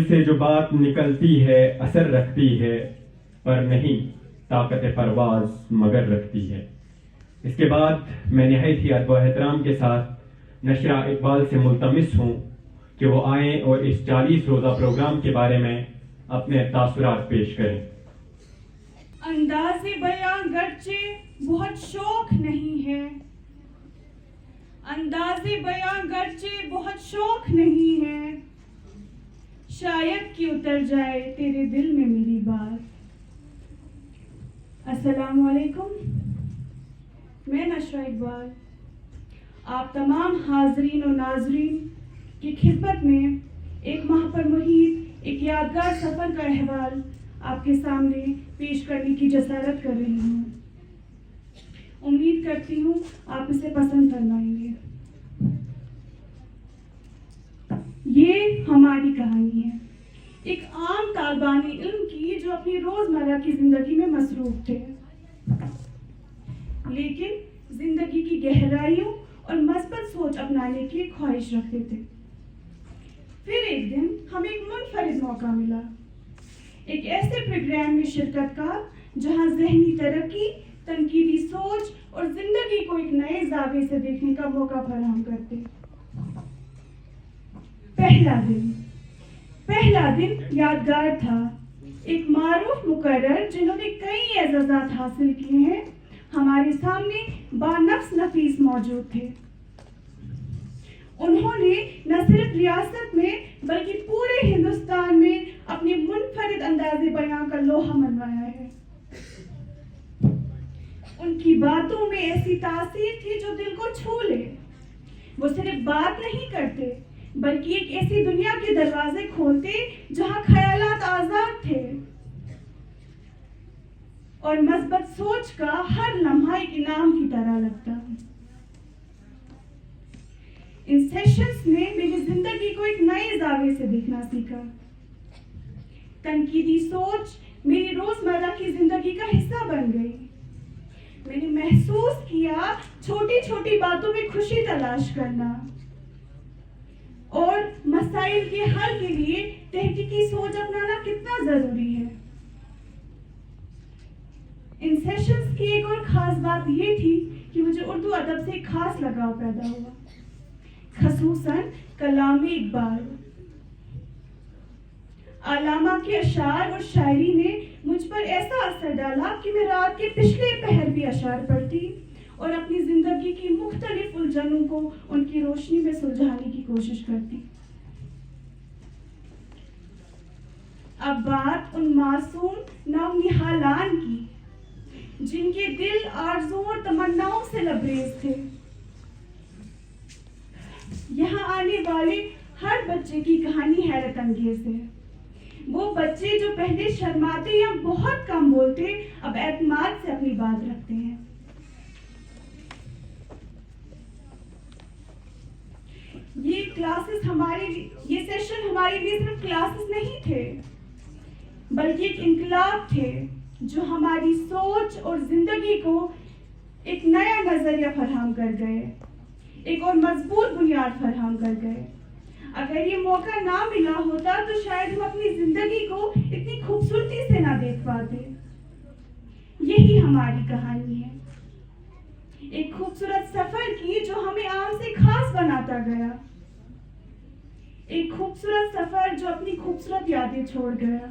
سے جو بات نکلتی ہے اثر رکھتی ہے، پر نہیں طاقت پرواز مگر رکھتی ہے۔ اس کے بعد میں نہایت ہی ادب و احترام کے ساتھ نشرہ اقبال سے ملتمس ہوں کہ وہ آئیں اور اس 40 روزہ پروگرام کے بارے میں اپنے تاثرات پیش کریں۔ انداز بیاں گرچہ بہت شوق نہیں ہے، انداز بیاں گرچہ بہت شوق نہیں ہے، شاید کہ اتر جائے تیرے دل میں میری بات۔ السلام علیکم، میں نشرہ اقبال آپ تمام حاضرین و ناظرین کی خدمت میں ایک ماہ پر محیط ایک یادگار سفر کا احوال آپ کے سامنے پیش کرنے کی جسارت کر رہی ہوں۔ امید کرتی ہوں آپ اسے پسند فرمائیں گے۔ یہ ہماری کہانی ہے ایک عام طالبان علم کی جو اپنی روزمرہ کی زندگی میں مصروف تھے، لیکن زندگی کی گہرائیوں اور مثبت سوچ اپنانے کی خواہش رکھتے تھے۔ پھر ایک دن ہمیں ایک منفرد موقع ملا، ایک ایسے پروگرام میں شرکت کا جہاں ذہنی ترقی، تنقیدی سوچ اور زندگی کو ایک نئے زاویے سے دیکھنے کا موقع فراہم کرتے۔ پہلا دن یادگار تھا۔ ایک معروف مقرر جنہوں نے کئی اعزازات حاصل کیے ہیں ہمارے سامنے بانفس نفیس موجود تھے۔ انہوں نے نہ صرف ریاست میں بلکہ پورے ہندوستان میں اپنے منفرد انداز بیاں کا لوہا منوایا ہے۔ ان کی باتوں میں ایسی تاثیر تھی جو دل کو چھو لے۔ وہ صرف بات نہیں کرتے بلکہ ایک ایسی دنیا کے دروازے کھولتے جہاں خیالات آزاد تھے اور مثبت سوچ کا ہر لمحہ ایک انعام کی طرح لگتا۔ ان سیشنز نے میری زندگی کو ایک نئے زاویے سے دیکھنا سیکھا۔ تنقیدی سوچ میری روزمرہ کی زندگی کا حصہ بن گئی۔ میں نے محسوس کیا چھوٹی چھوٹی باتوں میں خوشی تلاش کرنا اور مسائل کے حل کے لیے تحقیقی سوچ اپنانا کتنا ضروری ہے۔ ان سیشنز کی ایک اور خاص بات یہ تھی کہ مجھے اردو ادب سے ایک خاص لگاؤ پیدا ہوا، خصوصاً کلام اقبال۔ علامہ کے اشعار اور شاعری نے مجھ پر ایسا اثر ڈالا کہ میں رات کے پچھلے پہر بھی اشعار پڑھتی اور اپنی زندگی کی مختلف الجھنوں کو ان کی روشنی میں سلجھانے کی کوشش کرتی۔ اب بات ان معصوم نونہالان کی جن کے دل آرزوؤں اور تمناؤں سے لبریز تھے۔ یہاں آنے والے ہر بچے کی کہانی حیرت انگیز ہے۔ وہ بچے جو پہلے شرماتے یا بہت کم بولتے اب اعتماد سے اپنی بات رکھتے ہیں۔ یہ سیشن ہمارے لیے صرف کلاسز نہیں تھے بلکہ ایک انقلاب تھے جو ہماری سوچ اور زندگی کو ایک نیا نظریہ فراہم کر گئے، ایک اور مضبوط بنیاد فراہم کر گئے۔ اگر یہ موقع نہ ملا ہوتا تو شاید ہم اپنی زندگی کو اتنی خوبصورتی سے نہ دیکھ پاتے۔ یہی ہماری کہانی ہے، ایک خوبصورت سفر کی جو ہمیں عام سے خاص بناتا گیا، ایک خوبصورت سفر جو اپنی خوبصورت یادیں چھوڑ گیا،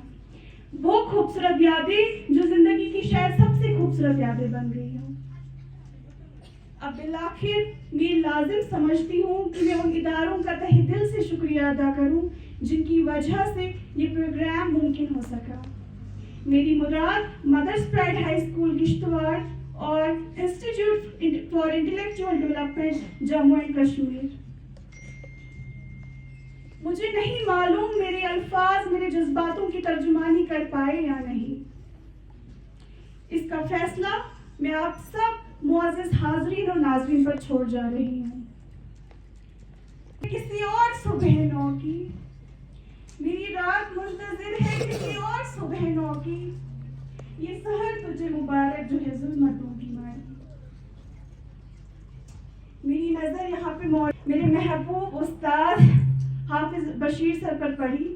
وہ خوبصورت یادیں جو زندگی کی شاید سب سے خوبصورت یادیں بن گئی ہوں۔ اب بالآخر میں لازم سمجھتی ہوں کہ میں ان اداروں کا تہہ دل سے شکریہ ادا کروں جن کی وجہ سے یہ پروگرام ممکن ہو سکا۔ میری مراد مدرس پرائڈ ہائی اسکول کشتواڑ اور institute for intellectual development Jammu and Kashmir. مجھے نہیں معلوم میرے الفاظ میرے جذباتوں کی ترجمانی کر پائے یا نہیں۔ اس کا فیصلہ میں آپ سب معزز حاضرین اور ناظرین پر چھوڑ جا رہی ہوں۔ کسی اور صبح نو کی میری رات منتظر ہے، کسی اور صبح نو کی یہ سحر تجھے مبارک جو ہے ظلمتوں کی ماری۔ میری نظر یہاں پہ میرے محبوب استاد حافظ بشیر سر پر پڑی